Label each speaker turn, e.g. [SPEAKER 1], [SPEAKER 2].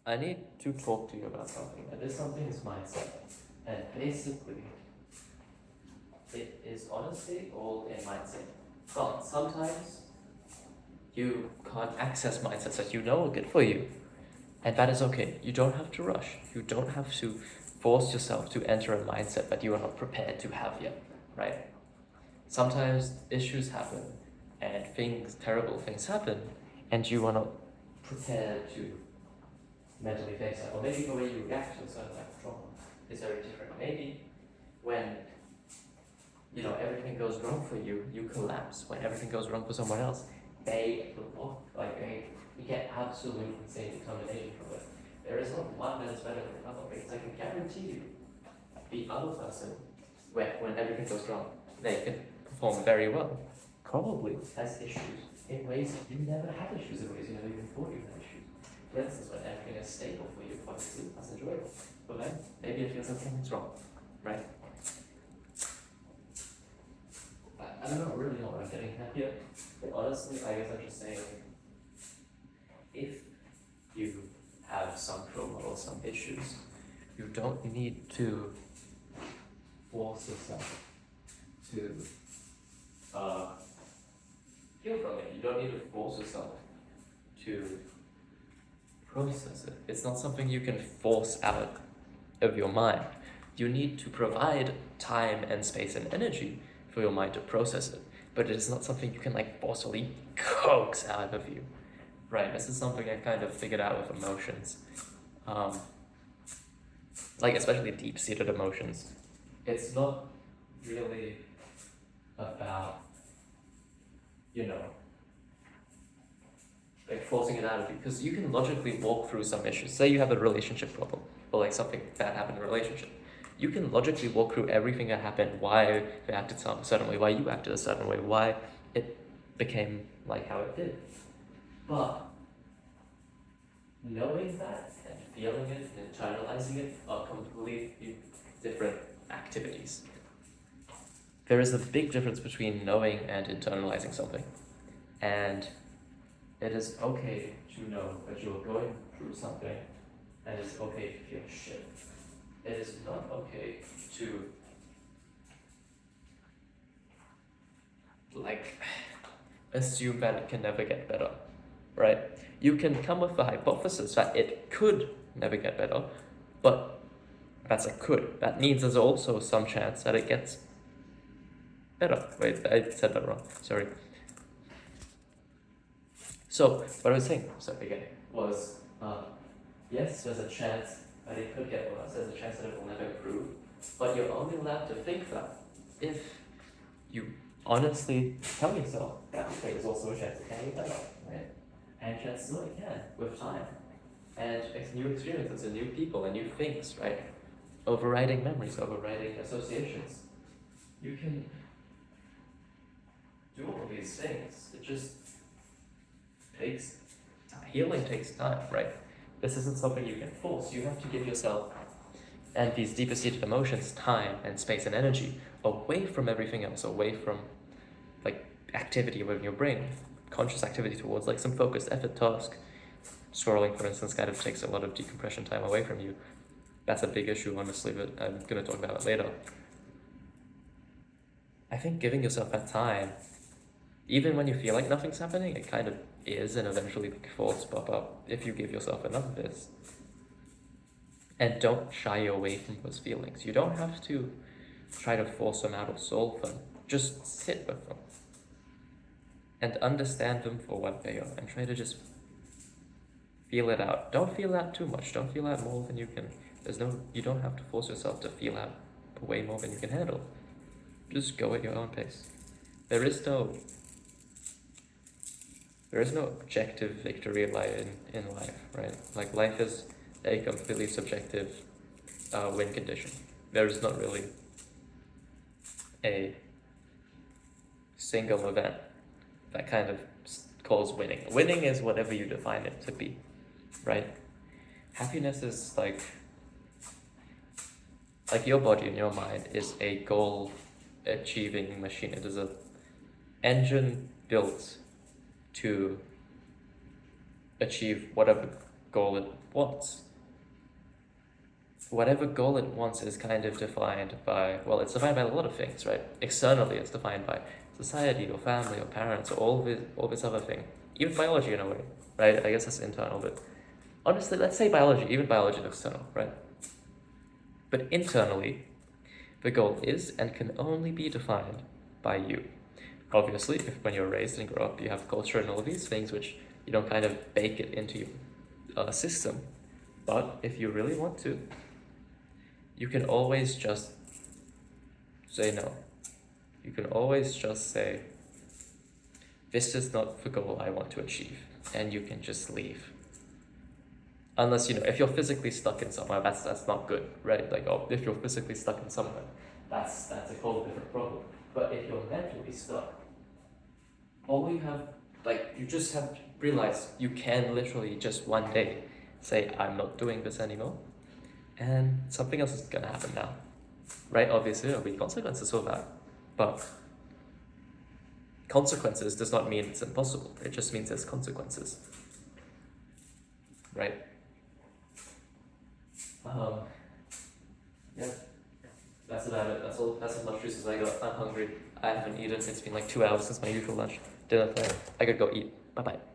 [SPEAKER 1] I need to talk to you about something. And this something is mindset. And basically, it is honestly all in mindset. But sometimes you can't access mindsets that you know are good for you. And that is okay. You don't have to rush. You don't have to force yourself to enter a mindset that you are not prepared to have yet, right? Sometimes issues happen and terrible things happen, and you are not prepared to mentally face that. Or maybe the way you react to a certain type of trauma is very different. Maybe when everything goes wrong for you, you collapse. When everything goes wrong for someone else, they get absolute insane determination from it. There is not one that is better than another, because I can guarantee you, the other person, when everything goes wrong, they can perform very well. Probably has issues in ways that you never had issues, in ways you never even thought you had issues. For instance, when everything is stable for you, obviously that's enjoyable. But then maybe it feels like something's wrong, right? I don't really know what I'm getting at here, but honestly, I guess I'm just saying, if you have some trauma or some issues, you don't need to force yourself to heal from it. You don't need to force yourself to process it. It's not something you can force out of your mind. You need to provide time and space and energy for your mind to process it, but it is not something you can forcefully coax out of you, right? This is something I kind of figured out with emotions, especially deep-seated emotions. It's not really about forcing it out of you, because you can logically walk through some issues. Say you have a relationship problem, or something bad happened in a relationship. You can logically walk through everything that happened, why they acted a certain way, why you acted a certain way, why it became how it did. But knowing that and feeling it and internalizing it are completely different activities. There is a big difference between knowing and internalizing something. And it is okay to know that you're going through something, and it's okay to feel shit. It is not okay to assume that it can never get better, right? You can come with the hypothesis that it could never get better, but that's a could. That means there's also some chance that it gets better. Wait, I said that wrong, sorry. So, what I was saying, was, yes, there's a chance that it could get worse, there's a chance that it will never improve, but you're only allowed to think that if you honestly tell yourself that there's also a chance it can get better, right? And chances are it can, with time. And it's new experiences and new people and new things, right? Overriding memories, overriding associations. You can do all of these things. It just takes time. Healing takes time, right? This isn't something you can force. You have to give yourself and these deeper seated emotions time and space and energy away from everything else, away from activity within your brain, conscious activity towards some focused effort task. Scrolling, for instance, kind of takes a lot of decompression time away from you. That's a big issue, honestly, but I'm going to talk about it later. I think giving yourself that time, even when you feel like nothing's happening, it kind of is, and eventually thoughts pop up if you give yourself enough of this. And don't shy away from those feelings. You don't have to try to force them out or solve them. Just sit with them and understand them for what they are, and try to just feel it out. Don't feel out too much. Don't feel out more than you can. You don't have to force yourself to feel out way more than you can handle. Just go at your own pace. There is no objective victory in life, right? Life is a completely subjective win condition. There is not really a single event that kind of calls winning. Winning is whatever you define it to be, right? Happiness is like your body and your mind is a goal achieving machine. It is an engine built to achieve whatever goal it wants. Whatever goal it wants is kind of defined by, well, it's defined by a lot of things, right? Externally, it's defined by society or family or parents or all this other thing. Even biology in a way, right? I guess that's internal, but honestly, let's say biology, even biology is external, right? But internally, the goal is and can only be defined by you. Obviously, if when you're raised and grow up, you have culture and all of these things which you don't kind of bake it into your system. But if you really want to, you can always just say no. You can always just say, this is not the goal I want to achieve, and you can just leave. Unless, if you're physically stuck in somewhere, that's not good, right? Like, if you're physically stuck in somewhere, that's a whole different problem. But if you're mentally stuck, all you have, you just have to realize you can literally just one day say, I'm not doing this anymore, and something else is gonna happen now, right? Obviously, there'll be consequences for that, but consequences does not mean it's impossible. It just means there's consequences, right? Yeah, that's about it. That's all. That's as much juice as I got. I'm hungry. I haven't eaten. It's been like 2 hours since my usual lunch dinner time. I could go eat. Bye bye.